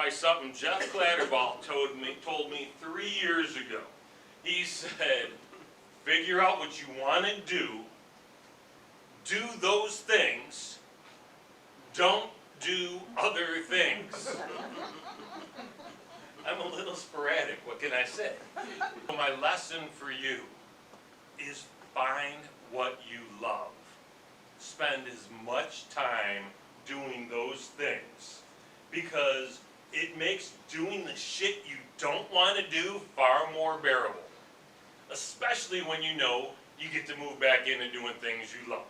by something Jeff Clatterball told me 3 years ago. He said, figure out what you want to do those things, don't do other things. I'm a little sporadic, what can I say? My lesson for you is find what you love. Spend as much time doing those things, because it makes doing the shit you don't want to do far more bearable. Especially when you know you get to move back into doing things you love.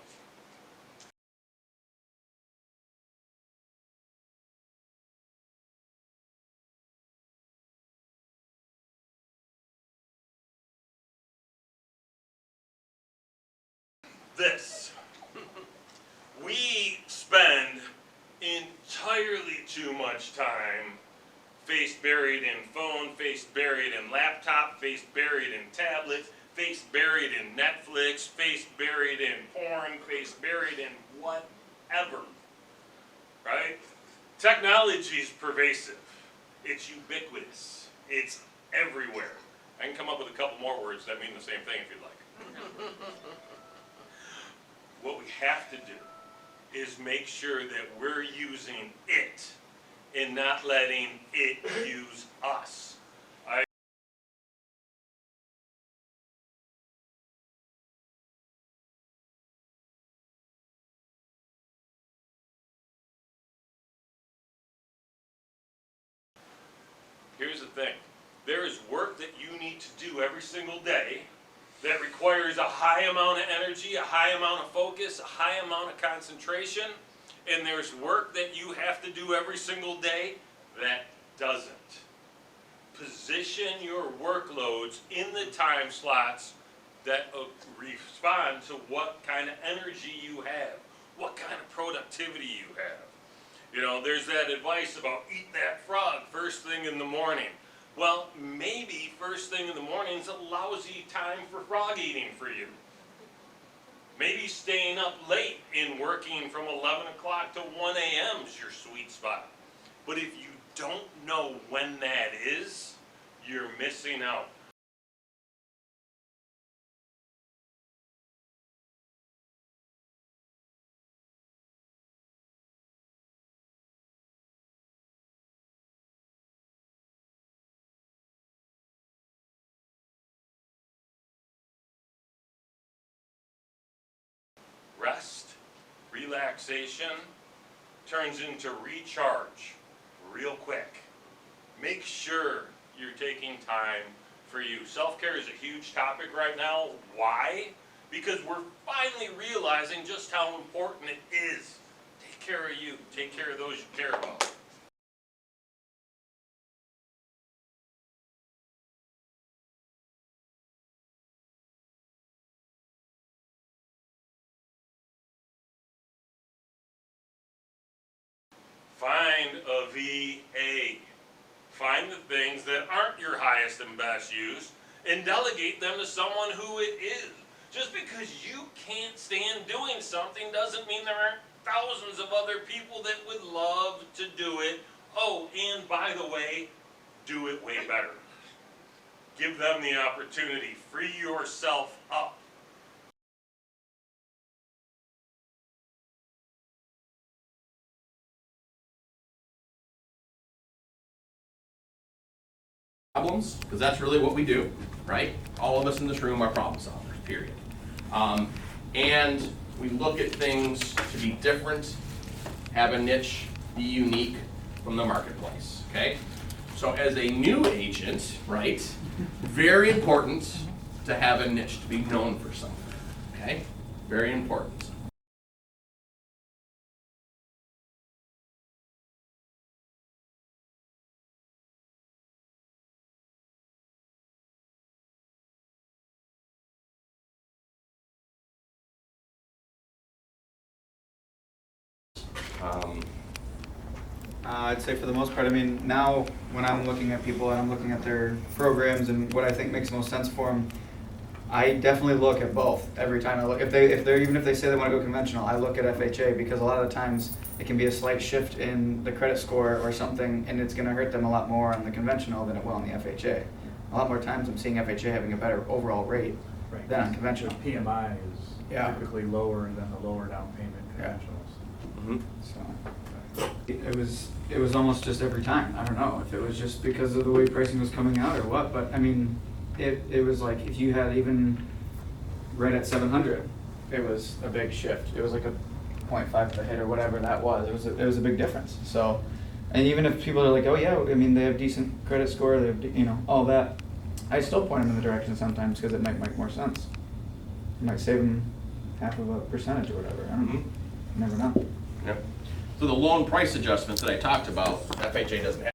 This. We spend entirely too much time face buried in phone, face buried in laptop, face buried in tablet, face buried in Netflix, face buried in porn, face buried in whatever, right? Technology is pervasive. It's ubiquitous. It's everywhere. I can come up with a couple more words that mean the same thing if you'd like. What we have to do is make sure that we're using it and not letting it use us. Here's the thing. There is work that you need to do every single day that requires a high amount of energy, a high amount of focus, a high amount of concentration, and there's work that you have to do every single day that doesn't. Position your workloads in the time slots that respond to what kind of energy you have, what kind of productivity you have. You know, there's that advice about eat that frog first thing in the morning. Well, maybe first thing in the morning is a lousy time for frog eating for you. Maybe staying up late and working from 11 o'clock to 1 a.m. is your sweet spot. But if you don't know when that is, you're missing out. Rest, relaxation, turns into recharge real quick. Make sure you're taking time for you. Self-care is a huge topic right now. Why? Because we're finally realizing just how important it is. Take care of you. Take care of those you care about. Find a VA. Find the things that aren't your highest and best use and delegate them to someone who it is. Just because you can't stand doing something doesn't mean there aren't thousands of other people that would love to do it. Oh, and by the way, do it way better. Give them the opportunity. Free yourself up. Problems, because that's really what we do, right? All of us in this room are problem solvers, period. And we look at things to be different, have a niche, be unique from the marketplace, okay? So as a new agent, right, very important to have a niche, to be known for something, okay? Very important. I'd say for the most part, I mean, now when I'm looking at people and I'm looking at their programs and what I think makes most sense for them, I definitely look at both every time I look. If they're even if they say they want to go conventional, I look at FHA because a lot of the times it can be a slight shift in the credit score or something, and it's going to hurt them a lot more on the conventional than it will on the FHA. A lot more times I'm seeing FHA having a better overall rate Right. than on conventional. PMI is Yeah. typically lower than the lower down payment Yeah. conventionals. So it was almost just every time. I don't know if it was just because of the way pricing was coming out or what, but I mean, it was like if you had even right at 700, it was a big shift. It was like a 0.5 to hit or whatever that was. It was a big difference. So, and even if people are like, oh yeah, I mean they have decent credit score, they have all that, I still point them in the direction sometimes because it might make more sense. It might save them half of a percentage or whatever. I don't know. You never know. Yep. So the loan price adjustments that I talked about, FHA doesn't have.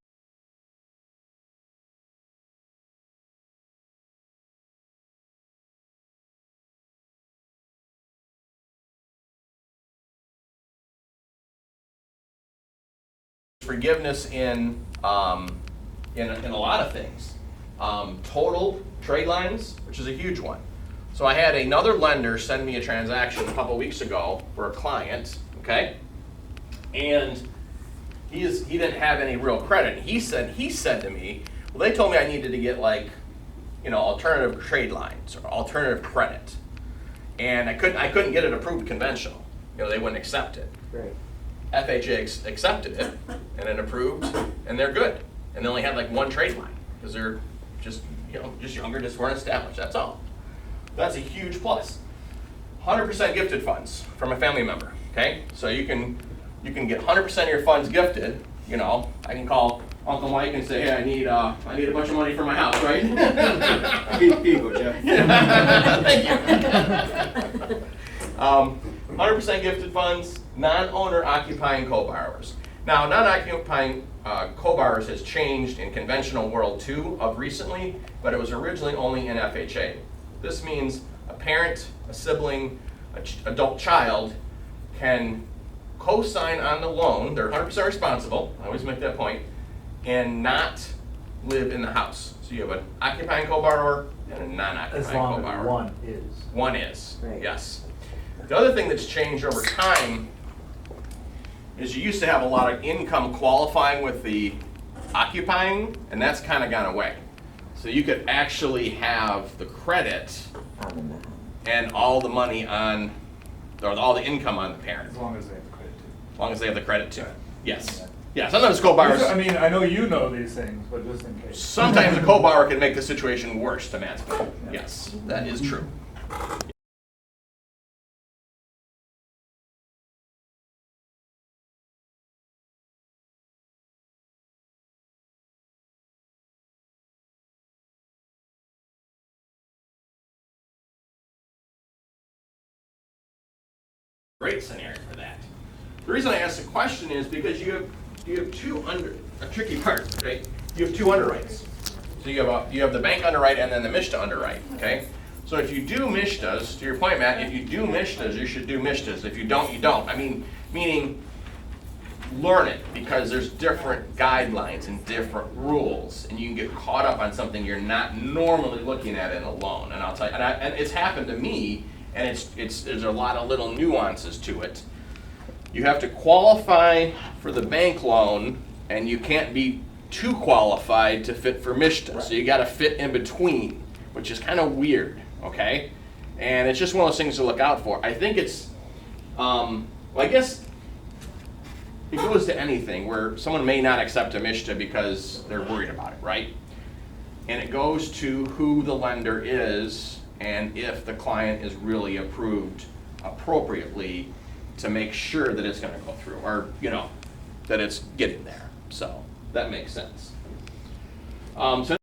Forgiveness in a lot of things. Total trade lines, which is a huge one. So I had another lender send me a transaction a couple weeks ago for a client, okay? And he didn't have any real credit. He said to me, well, they told me I needed to get alternative trade lines or alternative credit. And I couldn't get it approved conventional. They wouldn't accept it. Great. FHA accepted it and it approved, and they're good. And they only had like one trade line because they're just younger, just weren't established. That's all. That's a huge plus. 100% gifted funds from a family member. Okay, so you can get 100% of your funds gifted. I can call Uncle Mike and say, hey, I need a bunch of money for my house, right? Here you go, Jeff. Thank you. 100% gifted funds, non-owner occupying co-borrowers. Now, non-occupying co-borrowers has changed in conventional world too of recently, but it was originally only in FHA. This means a parent, a sibling, an adult child can co-sign on the loan. They're 100% responsible. I always make that point, and not live in the house. So you have an occupying co-borrower and a non-occupying As long co-borrower. as one is. One is, Right. yes. The other thing that's changed over time is you used to have a lot of income qualifying with the occupying, and that's kind of gone away. So you could actually have the credit and all the money on, or all the income on the parent, As long as they have the credit too. as long as they have the credit too. Right. Yes. Yeah, sometimes co-borrowers, I mean, I know you know these things, but just in case. sometimes a co-borrower can make the situation worse, to Matt's point. Yes, that is true. Great scenario for that. The reason I asked the question is because you have a tricky part, right? You have two underwrites. So you have the bank underwrite and then the MSHDA underwrite, okay? So if you do MSHDAs, to your point, Matt, if you do MSHDAs, you should do MSHDAs. If you don't, you don't. Meaning learn it, because there's different guidelines and different rules, and you can get caught up on something you're not normally looking at in a loan. And I'll tell you, and it's happened to me. And there's a lot of little nuances to it. You have to qualify for the bank loan, and you can't be too qualified to fit for MSHDA. Right. So you got to fit in between, which is kind of weird, okay? And it's just one of those things to look out for. I think it's, I guess it goes to anything where someone may not accept a MSHDA because they're worried about it, right? And it goes to who the lender is, and if the client is really approved appropriately to make sure that it's going to go through, or that it's getting there. So that makes sense. So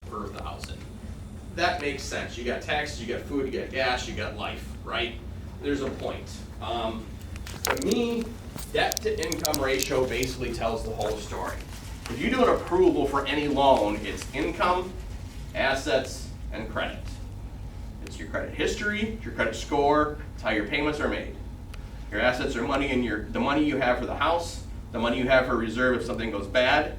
per 1,000. That makes sense. You got taxes, you got food, you got gas, you got life, right? There's a point. To me, debt to income ratio basically tells the whole story. If you do an approval for any loan, it's income assets and credit. It's your credit history, it's your credit score, it's how your payments are made. Your assets are money and the money you have for the house, the money you have for reserve if something goes bad,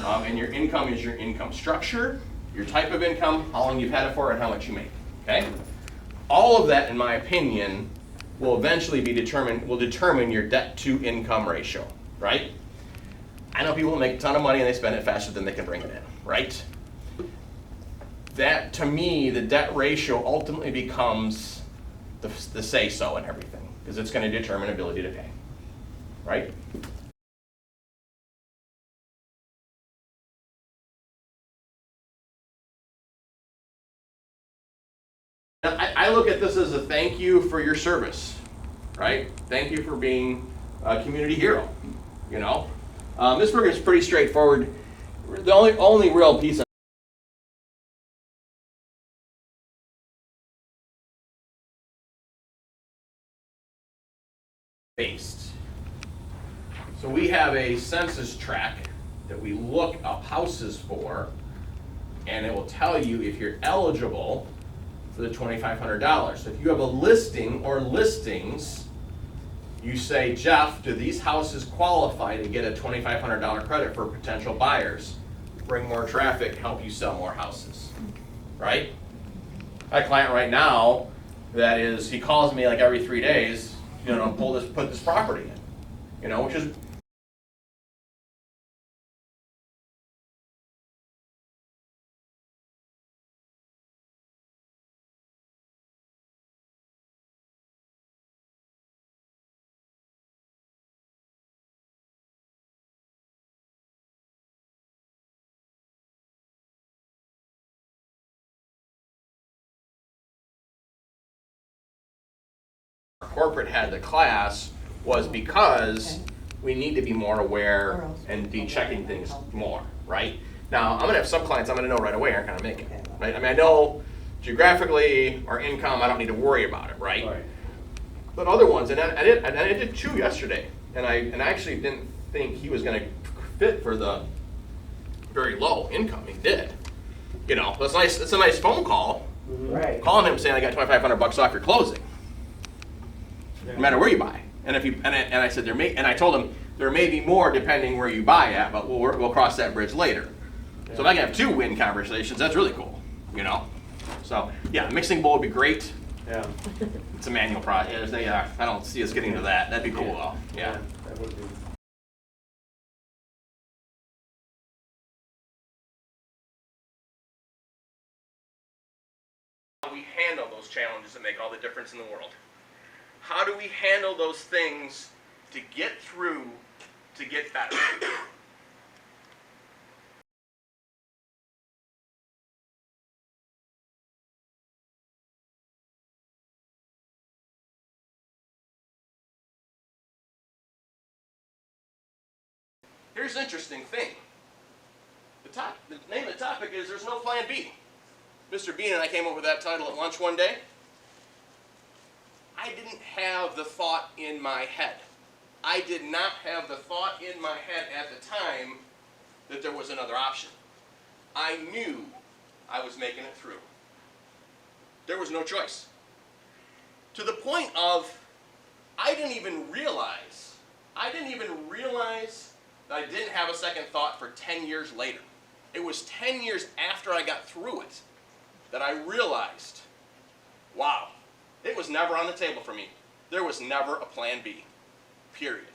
and your income is your income structure, your type of income, how long you've had it for, and how much you make, okay? All of that, in my opinion, will eventually will determine your debt to income ratio, right? I know people make a ton of money and they spend it faster than they can bring it in, right? That, to me, the debt ratio ultimately becomes the say-so in everything, because it's going to determine ability to pay, right? Now, I look at this as a thank you for your service, right? Thank you for being a community hero, you know? This program is pretty straightforward. The only real piece based. So we have a census tract that we look up houses for, and it will tell you if you're eligible for the $2,500. So if you have a listing or listings, you say, Jeff, do these houses qualify to get a $2,500 credit for potential buyers? Bring more traffic, help you sell more houses, right? I have a client right now that he calls me like every 3 days, you know, put this property in, you know, which is corporate had the class was because we need to be more aware and be checking things more, right? Now, I'm gonna have some clients I'm gonna know right away aren't gonna make it, right? I mean, I know geographically or income, I don't need to worry about it, right? But other ones, and I did 2 yesterday, and I actually didn't think he was gonna fit for the very low income. He did, you know. It's nice. It's a nice phone call. Right. Calling him saying I got $2,500 off your closing. No matter where you buy, and if you and I said I told him there may be more depending where you buy at, but we'll cross that bridge later. So if I can have 2 win conversations, that's really cool, you know. So yeah, mixing bowl would be great. Yeah. It's a manual process. I don't see us getting to that. That'd be cool though. Yeah. That would be. How we handle those challenges that make all the difference in the world. How do we handle those things to get through, to get better? Here's an interesting thing. The name of the topic is There's No Plan B. Mr. Bean and I came up with that title at lunch one day. I didn't have the thought in my head. I did not have the thought in my head at the time that there was another option. I knew I was making it through. There was no choice. To the point of, I didn't even realize that I didn't have a second thought for 10 years later. It was 10 years after I got through it that I realized, wow, it was never on the table for me. There was never a plan B, period.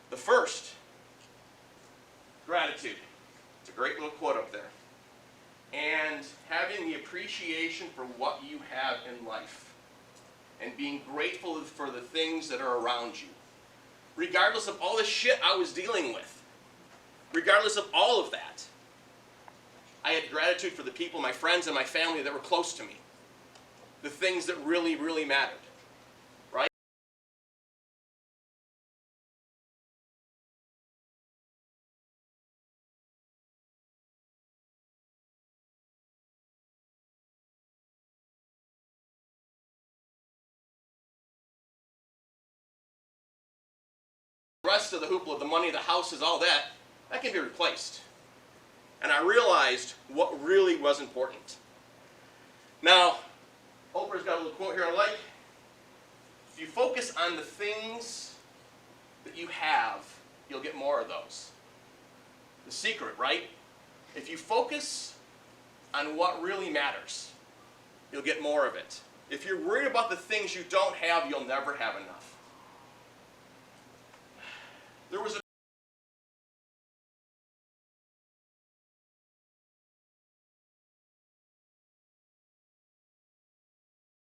The first, gratitude. It's a great little quote up there. And having the appreciation for what you have in life. And being grateful for the things that are around you. Regardless of all the shit I was dealing with. Regardless of all of that. I had gratitude for the people, my friends and my family that were close to me. The things that really, really mattered. rest of the hoopla, the money, the houses, all that, that can be replaced. And I realized what really was important. Now, Oprah's got a little quote here I like. If you focus on the things that you have, you'll get more of those. The secret, right? If you focus on what really matters, you'll get more of it. If you're worried about the things you don't have, you'll never have enough. There was a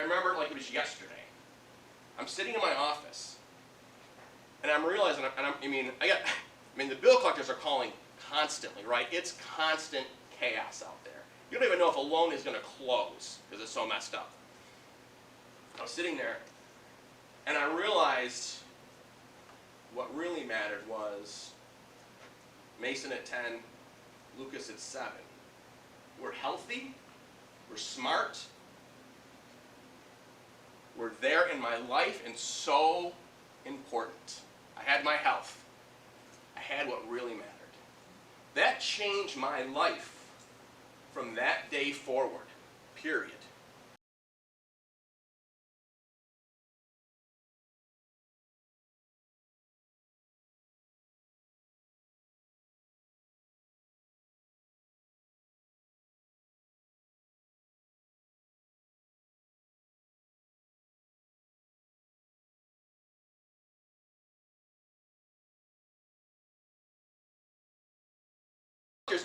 I remember it like it was yesterday. I'm sitting in my office, and I'm realizing, the bill collectors are calling constantly, right? It's constant chaos out there. You don't even know if a loan is going to close because it's so messed up. I was sitting there, and I realized what really mattered was Mason at 10, Lucas at 7. We're healthy, we're smart, we're there in my life, and so important. I had my health. I had what really mattered. That changed my life from that day forward, period.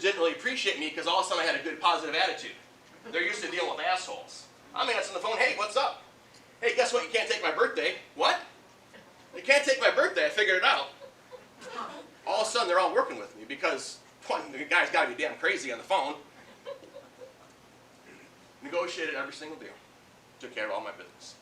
Didn't really appreciate me because all of a sudden I had a good positive attitude. They're used to dealing with assholes. I'm answering the phone, hey, what's up? Hey, guess what? You can't take my birthday. What? You can't take my birthday. I figured it out. All of a sudden they're all working with me because one, the guy's got to be damn crazy on the phone. Negotiated every single deal. Took care of all my business.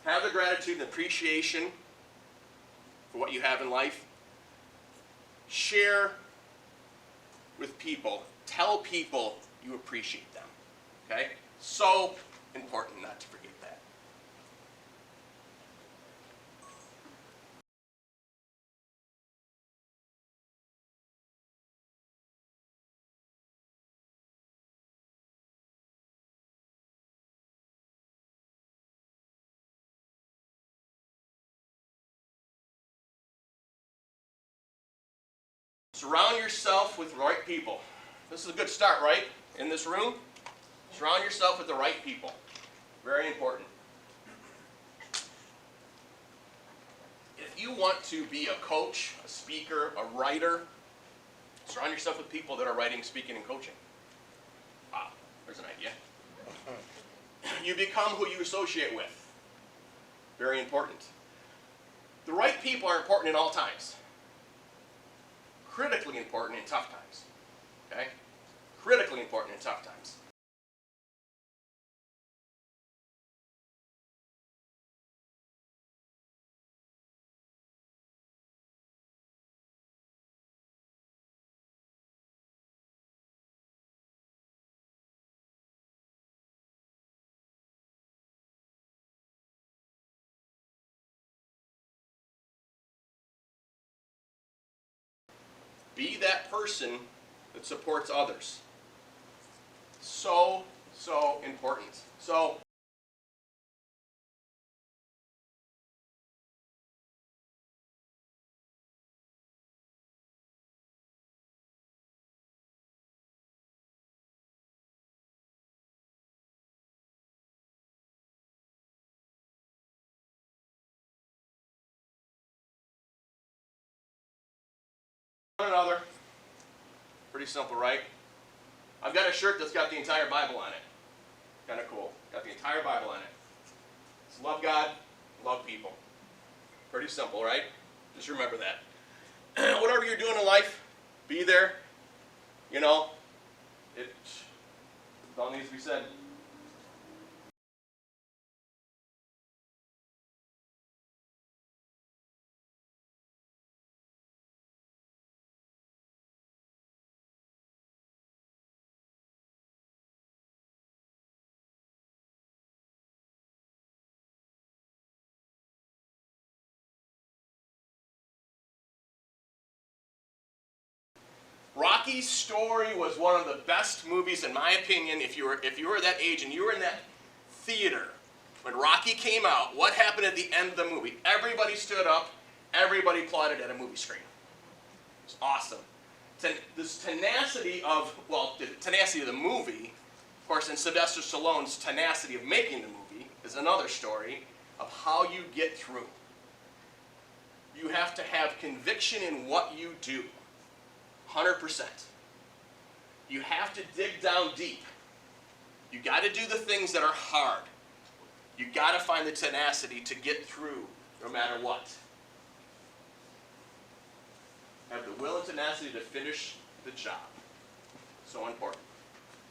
Have the gratitude and appreciation for what you have in life. Share with people. Tell people you appreciate them. Okay? So important not to forget that. Surround yourself with the right people. This is a good start, right? In this room, surround yourself with the right people. Very important. If you want to be a coach, a speaker, a writer, surround yourself with people that are writing, speaking, and coaching. Ah, there's an idea. You become who you associate with. Very important. The right people are important in all times. Critically important in tough times. Okay? Critically important in tough times. Be that person that supports others. So, so important. So, one another. Pretty simple, right? I've got a shirt that's got the entire Bible on it. Kind of cool. Got the entire Bible on it. It's love God, love people. Pretty simple, right? Just remember that. Whatever you're doing in life, be there. You know, all needs to be said. Rocky's story was one of the best movies, in my opinion. If you were that age and you were in that theater when Rocky came out, what happened at the end of the movie? Everybody stood up, everybody applauded at a movie screen. It's awesome. This tenacity of, well, the tenacity of the movie, of course, and Sylvester Stallone's tenacity of making the movie is another story of how you get through. You have to have conviction in what you do. 100%. You have to dig down deep. You got to do the things that are hard. You got to find the tenacity to get through no matter what. Have the will and tenacity to finish the job. So important.